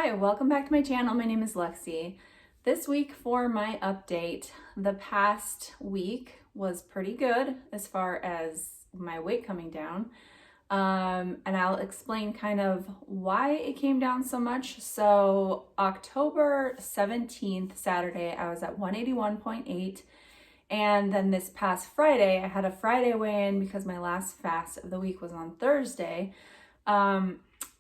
Hi, welcome back to my channel. My name is Lexi. This week for my update, the past week was pretty good as far as my weight coming down. And I'll explain kind of why it came down so much. So October 17th, Saturday, I was at 181.8. And then this past Friday, I had a Friday weigh-in because my last fast of the week was on Thursday.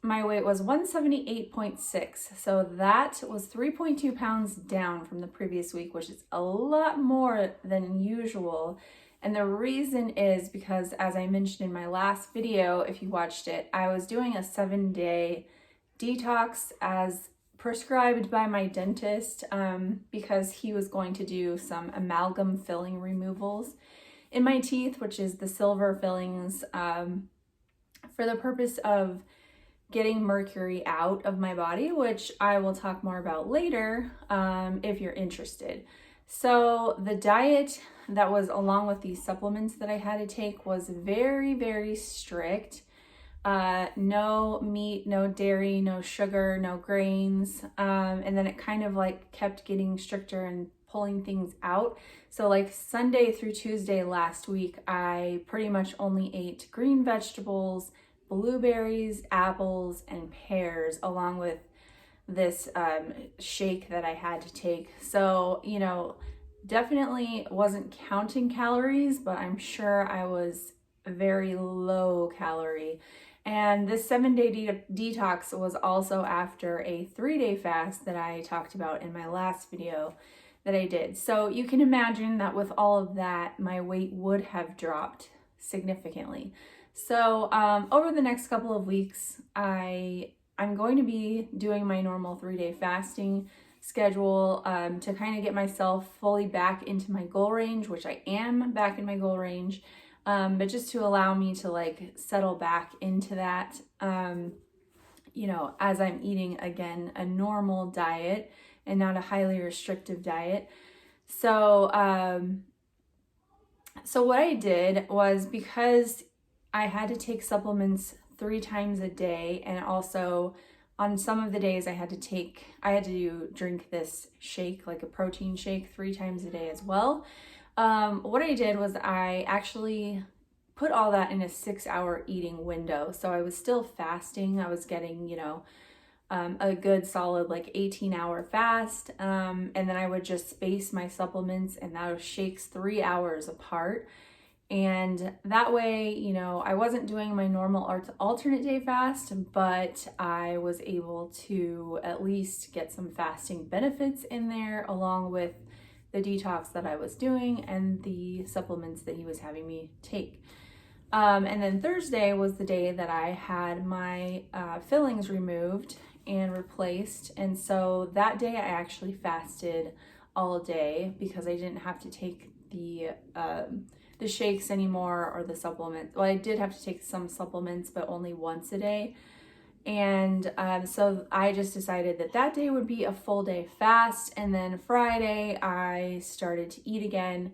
My weight was 178.6. So that was 3.2 pounds down from the previous week, which is a lot more than usual. And the reason is because, as I mentioned in my last video, if you watched it, I was doing a 7-day detox as prescribed by my dentist because he was going to do some amalgam filling removals in my teeth, which is the silver fillings, for the purpose of getting mercury out of my body, which I will talk more about later if you're interested. So the diet that was along with these supplements that I had to take was very, very strict. No meat, no dairy, no sugar, no grains. And then it kind of like kept getting stricter and pulling things out. So like Sunday through Tuesday last week, I pretty much only ate green vegetables, blueberries, apples, and pears, along with this shake that I had to take. So, definitely wasn't counting calories, but I'm sure I was very low calorie. And this 7-day detox was also after a 3-day fast that I talked about in my last video that I did. So you can imagine that with all of that, my weight would have dropped significantly. So over the next couple of weeks, I'm going to be doing my normal 3-day fasting schedule to kind of get myself fully back into my goal range, which I am back in my goal range, but just to allow me to like settle back into that, as I'm eating again a normal diet and not a highly restrictive diet. So what I did was, because I had to take supplements 3 times a day, and also on some of the days I had to drink this shake, like a protein shake, 3 times a day as well. What I did was I actually put all that in a 6-hour eating window. So I was still fasting. I was getting, a good solid like 18-hour fast. And then I would just space my supplements, and those shakes 3 hours apart. And that way, I wasn't doing my normal alternate day fast, but I was able to at least get some fasting benefits in there, along with the detox that I was doing and the supplements that he was having me take. And then Thursday was the day that I had my fillings removed and replaced. And so that day I actually fasted all day because I didn't have to take the shakes anymore, or the supplements. Well, I did have to take some supplements, but only once a day. And so I just decided that day would be a full day fast. And then Friday I started to eat again,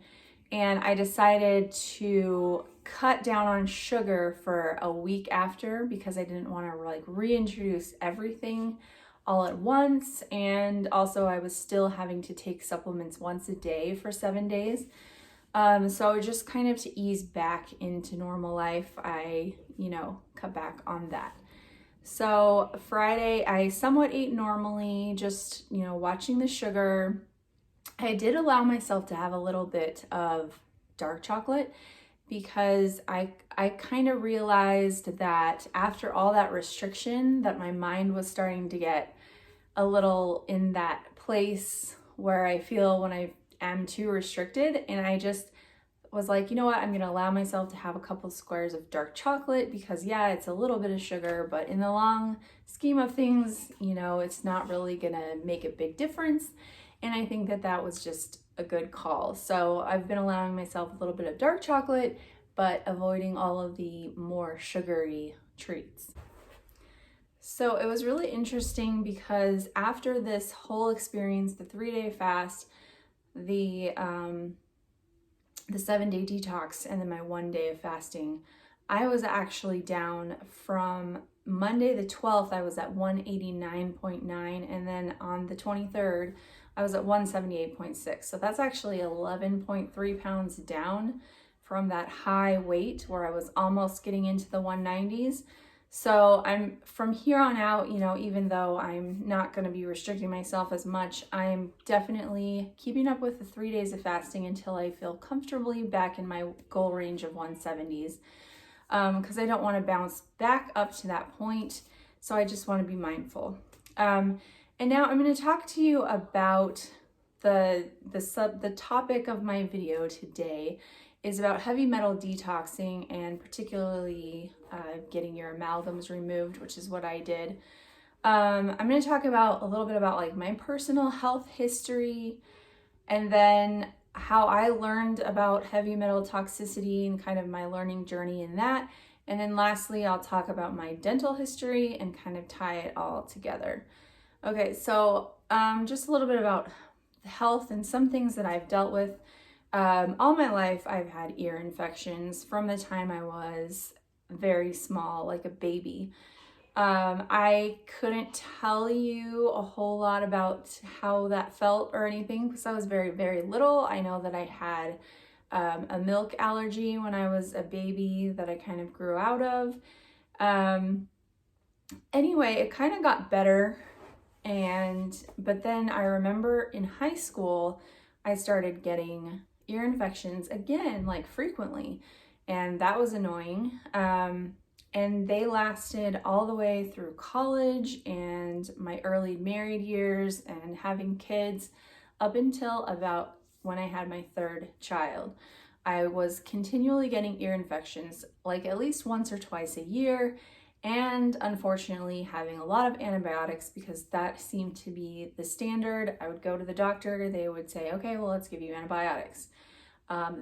and I decided to cut down on sugar for a week after, because I didn't want to like reintroduce everything all at once. And also I was still having to take supplements once a day for 7 days. So just kind of to ease back into normal life, I, cut back on that. So Friday, I somewhat ate normally, just, watching the sugar. I did allow myself to have a little bit of dark chocolate, because I kind of realized that after all that restriction, that my mind was starting to get a little in that place where I feel when I am too restricted. And I just was like, you know what, I'm gonna allow myself to have a couple squares of dark chocolate, because yeah, it's a little bit of sugar, but in the long scheme of things, it's not really gonna make a big difference. And I think that was just a good call. So I've been allowing myself a little bit of dark chocolate, but avoiding all of the more sugary treats. So it was really interesting, because after this whole experience, the 3-day fast, the 7-day detox, and then my 1 day of fasting, I was actually down from Monday the 12th, I was at 189.9, and then on the 23rd, I was at 178.6. So that's actually 11.3 pounds down from that high weight where I was almost getting into the 190s. So I'm from here on out, you know, even though I'm not going to be restricting myself as much, I'm definitely keeping up with the 3 days of fasting until I feel comfortably back in my goal range of 170s. Because I don't want to bounce back up to that point. So I just want to be mindful. And now I'm going to talk to you about the topic of my video today is about heavy metal detoxing, and particularly getting your amalgams removed, which is what I did. I'm going to talk about a little bit about like my personal health history, and then how I learned about heavy metal toxicity and kind of my learning journey in that. And then lastly, I'll talk about my dental history and kind of tie it all together. Okay, so just a little bit about health and some things that I've dealt with. All my life, I've had ear infections from the time I was very small, like a baby. I couldn't tell you a whole lot about how that felt or anything because I was very, very little. I know that I had a milk allergy when I was a baby that I kind of grew out of. Anyway, it kind of got better. But then I remember in high school, I started getting ear infections again, like frequently. And that was annoying. And they lasted all the way through college and my early married years and having kids up until about when I had my third child. I was continually getting ear infections, like at least once or twice a year, and unfortunately having a lot of antibiotics because that seemed to be the standard. I would go to the doctor, they would say, okay, well, let's give you antibiotics.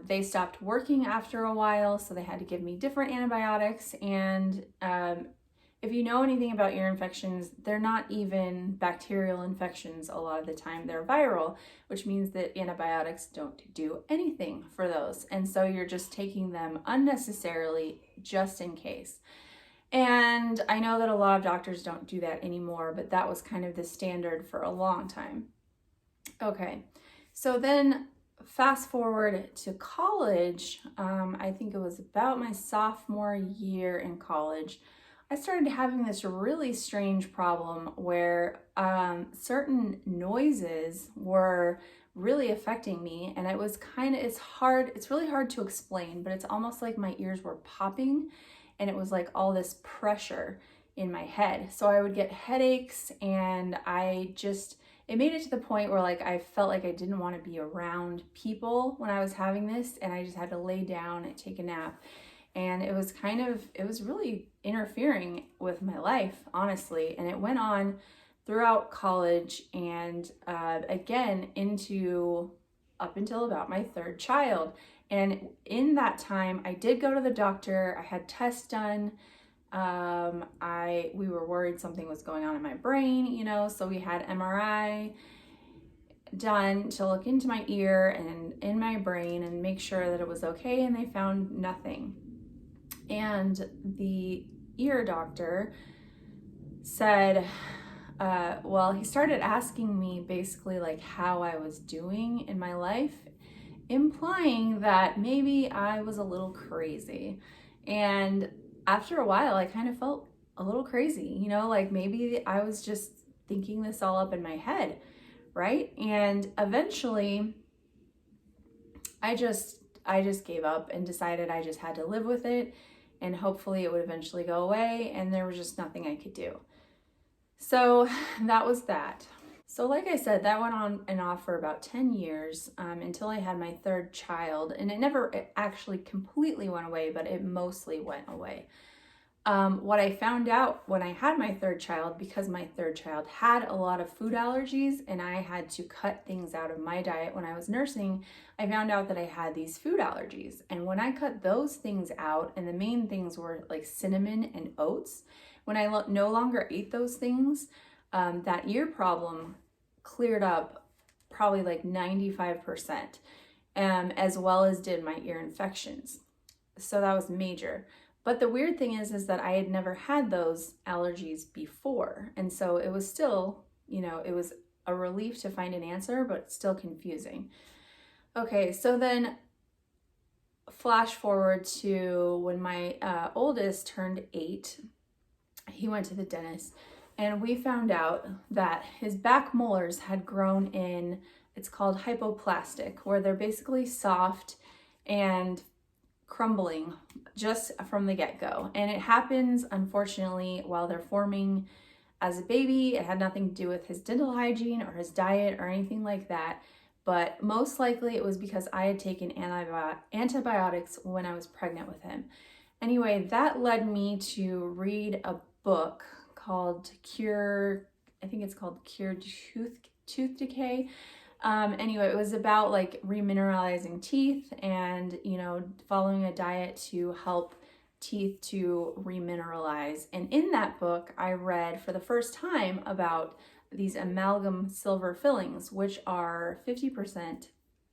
They stopped working after a while, so they had to give me different antibiotics. And if you know anything about ear infections, they're not even bacterial infections a lot of the time. They're viral, which means that antibiotics don't do anything for those. And so you're just taking them unnecessarily just in case. And I know that a lot of doctors don't do that anymore, but that was kind of the standard for a long time. Okay, so then fast forward to college, I think it was about my sophomore year in college, I started having this really strange problem where certain noises were really affecting me, and it's really hard to explain, but it's almost like my ears were popping, and it was like all this pressure in my head. So I would get headaches, and it made it to the point where like I felt like I didn't want to be around people when I was having this, and I just had to lay down and take a nap. And it was really interfering with my life, honestly. And it went on throughout college and again up until about my third child. And in that time, I did go to the doctor. I had tests done. We were worried something was going on in my brain, so we had MRI done to look into my ear and in my brain and make sure that it was okay, and they found nothing. And the ear doctor said, he started asking me basically like how I was doing in my life, implying that maybe I was a little crazy. And after a while, I kind of felt a little crazy, like maybe I was just thinking this all up in my head, right? And eventually, I just gave up and decided I just had to live with it, and hopefully it would eventually go away, and there was just nothing I could do. So that was that. So like I said, that went on and off for about 10 years until I had my third child, and it actually completely went away, but it mostly went away. What I found out when I had my third child, because my third child had a lot of food allergies and I had to cut things out of my diet when I was nursing, I found out that I had these food allergies. And when I cut those things out, and the main things were like cinnamon and oats, when I no longer ate those things, that ear problem cleared up probably like 95%, as well as did my ear infections. So that was major. But the weird thing is that I had never had those allergies before. And so it was still, it was a relief to find an answer, but still confusing. Okay, so then flash forward to when my oldest turned 8, he went to the dentist, and we found out that his back molars had grown in, it's called hypoplastic, where they're basically soft and crumbling just from the get-go. And it happens, unfortunately, while they're forming as a baby. It had nothing to do with his dental hygiene or his diet or anything like that. But most likely it was because I had taken antibiotics when I was pregnant with him. Anyway, that led me to read a book called Cure Tooth Decay. Anyway, it was about like remineralizing teeth and, following a diet to help teeth to remineralize. And in that book, I read for the first time about these amalgam silver fillings, which are 50%,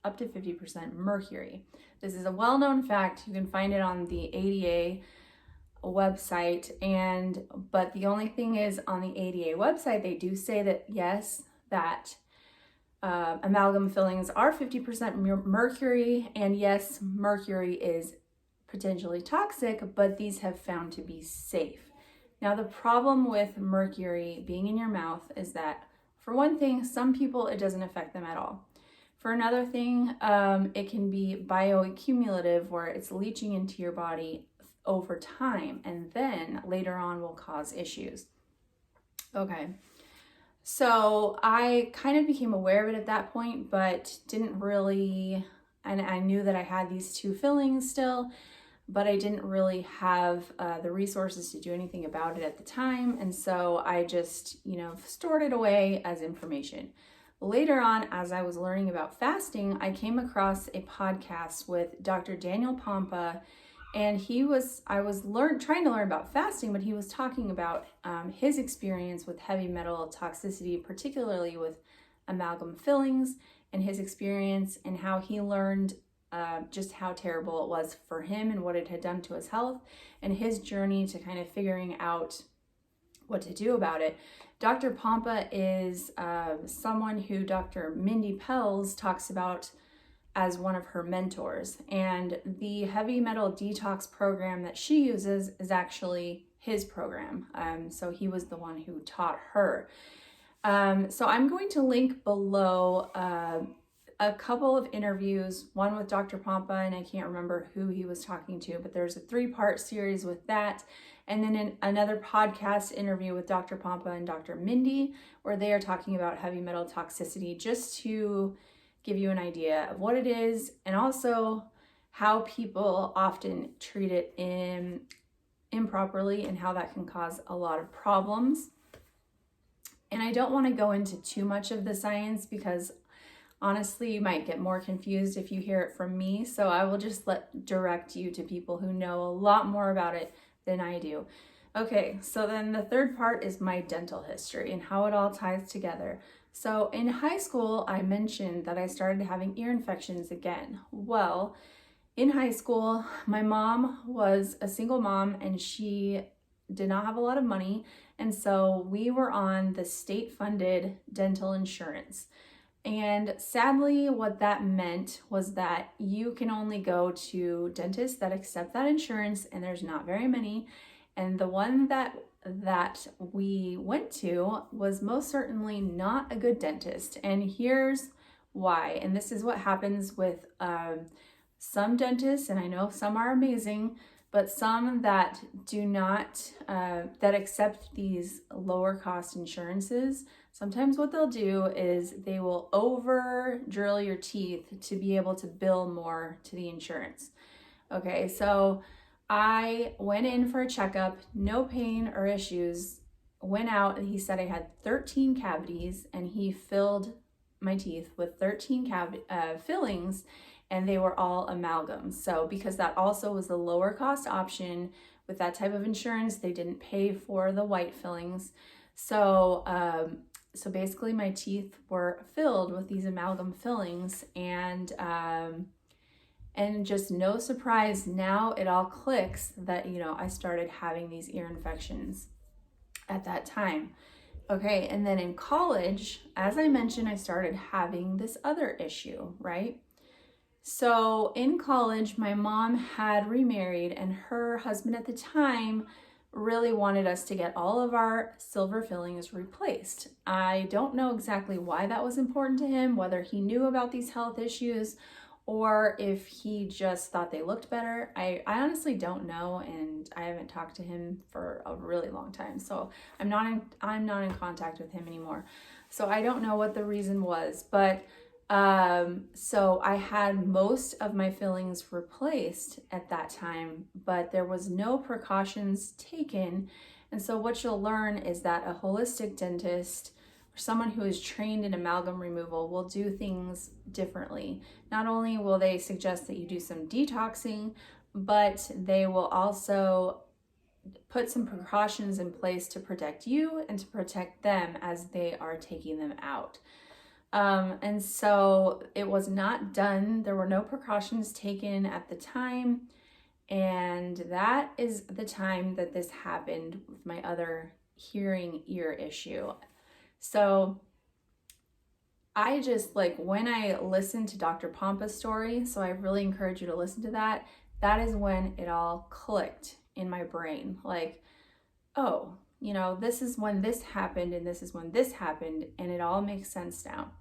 up to 50% mercury. This is a well-known fact. You can find it on the ADA website. But the only thing is, on the ADA website, they do say that yes, that amalgam fillings are 50% mercury, and yes, mercury is potentially toxic, but these have found to be safe. Now, the problem with mercury being in your mouth is that, for one thing, some people it doesn't affect them at all. For another thing, it can be bioaccumulative, where it's leaching into your body over time, and then later on will cause issues. Okay. So I kind of became aware of it at that point, but didn't really, and I knew that I had these 2 fillings still, but I didn't really have the resources to do anything about it at the time. And so I just, stored it away as information. Later on, as I was learning about fasting, I came across a podcast with Dr. Pompa, and I was trying to learn about fasting, but he was talking about his experience with heavy metal toxicity, particularly with amalgam fillings, and his experience and how he learned just how terrible it was for him and what it had done to his health, and his journey to kind of figuring out what to do about it. Dr. Pompa is someone who Dr. Mindy Pelz talks about as one of her mentors, and the heavy metal detox program that she uses is actually his program. So he was the one who taught her. So I'm going to link below a couple of interviews, one with Dr. Pompa, and I can't remember who he was talking to, but there's a 3-part series with that. And then another podcast interview with Dr. Pompa and Dr. Mindy, where they are talking about heavy metal toxicity, just to give you an idea of what it is, and also how people often treat it improperly and how that can cause a lot of problems. And I don't want to go into too much of the science, because honestly, you might get more confused if you hear it from me. So I will just direct you to people who know a lot more about it than I do. Okay, so then the 3rd part is my dental history and how it all ties together. So in high school, I mentioned that I started having ear infections again. Well, in high school, my mom was a single mom, and she did not have a lot of money. And so we were on the state-funded dental insurance. And sadly, what that meant was that you can only go to dentists that accept that insurance, and there's not very many. And the one that we went to was most certainly not a good dentist. And here's why. And this is what happens with some dentists, and I know some are amazing, but some that do not, that accept these lower cost insurances, sometimes what they'll do is they will over drill your teeth to be able to bill more to the insurance. Okay, so I went in for a checkup, no pain or issues, went out, and he said I had 13 cavities, and he filled my teeth with 13 fillings, and they were all amalgams. So because that also was the lower cost option with that type of insurance, they didn't pay for the white fillings. So basically my teeth were filled with these amalgam fillings, and And just no surprise, now it all clicks that, you know, I started having these ear infections at that time. Okay, and then in college, as I mentioned, I started having this other issue, right? So in college, my mom had remarried, and her husband at the time really wanted us to get all of our silver fillings replaced. I don't know exactly why that was important to him, whether he knew about these health issues or if he just thought they looked better. I honestly don't know, and I haven't talked to him for a really long time. So I'm not in contact with him anymore. So I don't know what the reason was, but so I had most of my fillings replaced at that time, but there was no precautions taken. And so what you'll learn is that a holistic dentist or someone who is trained in amalgam removal will do things differently. Not only will they suggest that you do some detoxing, but they will also put some precautions in place to protect you and to protect them as they are taking them out. And so it was not done. There were no precautions taken at the time. And that is the time that this happened with my other hearing ear issue. So I just, like, when I listened to Dr. Pompa's story, so I really encourage you to listen to that, that is when it all clicked in my brain. Like, oh, you know, this is when this happened and this is when this happened, and it all makes sense now.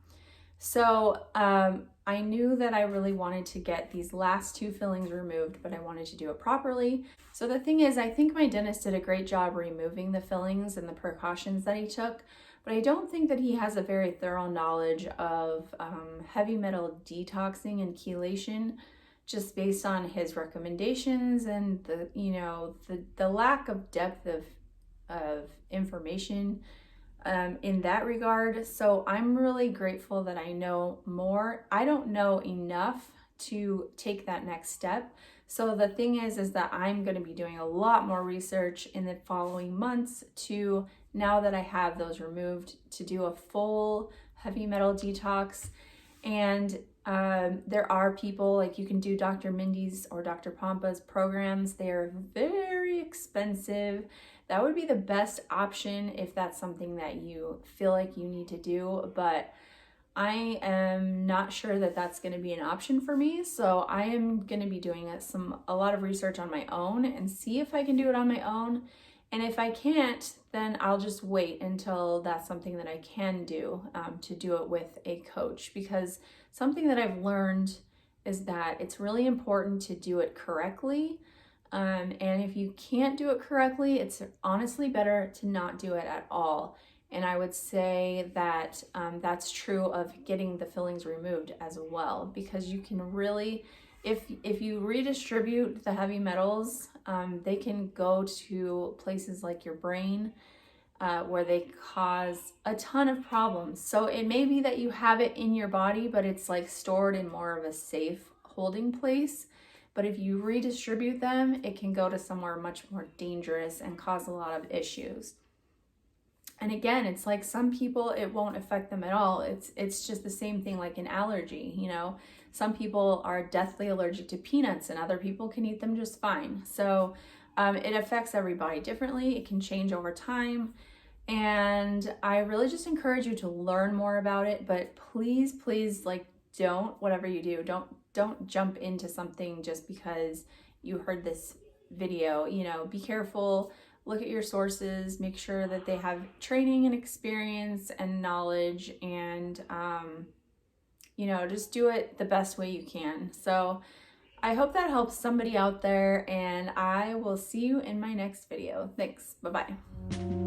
So I knew that I really wanted to get these last two fillings removed, but I wanted to do it properly. So the thing is, I think my dentist did a great job removing the fillings and the precautions that he took, but I don't think that he has a very thorough knowledge of heavy metal detoxing and chelation, just based on his recommendations and the, you know, the lack of depth of information in that regard. So I'm really grateful that I know more. I don't know enough to take that next step. So the thing is that I'm going to be doing a lot more research in the following months to, now that I have those removed, to do a full heavy metal detox. And there are people, like, you can do Dr. Mindy's or Dr. Pompa's programs. They're very expensive. That would be the best option if that's something that you feel like you need to do, but I am not sure that that's going to be an option for me. So I am going to be doing a lot of research on my own and see if I can do it on my own. And if I can't, then I'll just wait until that's something that I can do, to do it with a coach. Because something that I've learned is that it's really important to do it correctly. And if you can't do it correctly, it's honestly better to not do it at all. And I would say that that's true of getting the fillings removed as well, because you can really, if you redistribute the heavy metals, they can go to places like your brain, where they cause a ton of problems. So it may be that you have it in your body, but it's like stored in more of a safe holding place. But if you redistribute them, it can go to somewhere much more dangerous and cause a lot of issues. And again, it's like some people, it won't affect them at all. It's just the same thing like an allergy, you know. Some people are deathly allergic to peanuts and other people can eat them just fine. So it affects everybody differently. It can change over time. And I really just encourage you to learn more about it. But please, please, like, whatever you do, don't jump into something just because you heard this video. You know, be careful, look at your sources, make sure that they have training and experience and knowledge, and you know, just do it the best way you can. So I hope that helps somebody out there, and I will see you in my next video. Thanks. Bye-bye.